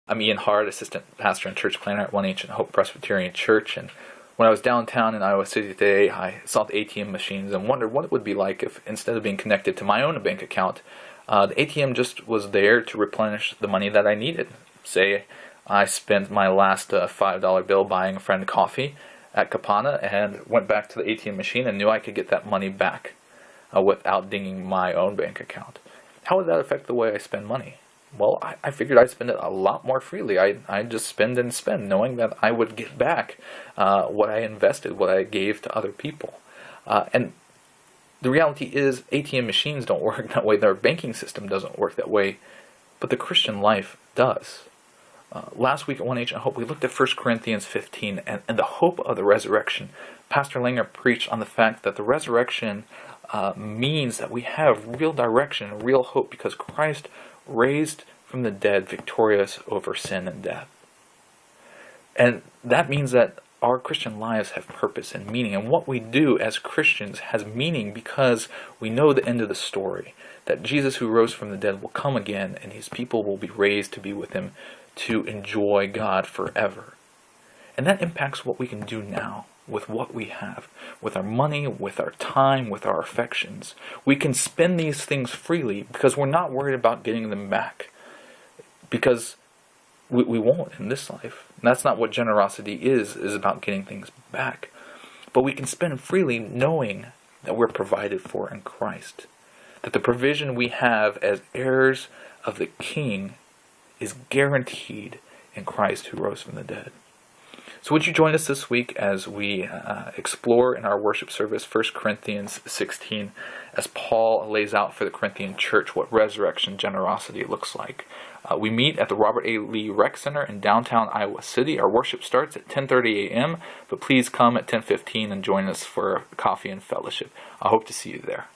I'm Ian Hard, assistant pastor and church planner at One Ancient Hope Presbyterian Church. And when I was downtown in Iowa City today, I saw the ATM machines and wondered what it would be like if, instead of being connected to my own bank account, the ATM just was there to replenish the money that I needed. Say I spent my last $5 bill buying a friend coffee at Kapana and went back to the ATM machine and knew I could get that money back without dinging my own bank account. How would that affect the way I spend money? Well, I figured I'd spend it a lot more freely. I'd just spend and spend, knowing that I would get back what I invested, what I gave to other people. And the reality is, ATM machines don't work that way. Their banking system doesn't work that way. But the Christian life does. Last week at One Ancient Hope, we looked at 1 Corinthians 15 and the hope of the resurrection. Pastor Langer preached on the fact that the resurrection means that we have real direction and real hope because Christ raised from the dead, victorious over sin and death. And that means that our Christian lives have purpose and meaning, and what we do as Christians has meaning because we know the end of the story, that Jesus who rose from the dead will come again and his people will be raised to be with him to enjoy God forever. And that impacts what we can do now with what we have, with our money, with our time, with our affections. We can spend these things freely because we're not worried about getting them back. Because we won't in this life. And that's not what generosity is about getting things back. But we can spend freely knowing that we're provided for in Christ. That the provision we have as heirs of the King is guaranteed in Christ who rose from the dead. So would you join us this week as we explore in our worship service 1 Corinthians 16 as Paul lays out for the Corinthian church what resurrection generosity looks like. We meet at the Robert A. Lee Rec Center in downtown Iowa City. Our worship starts at 10:30 a.m., but please come at 10:15 and join us for coffee and fellowship. I hope to see you there.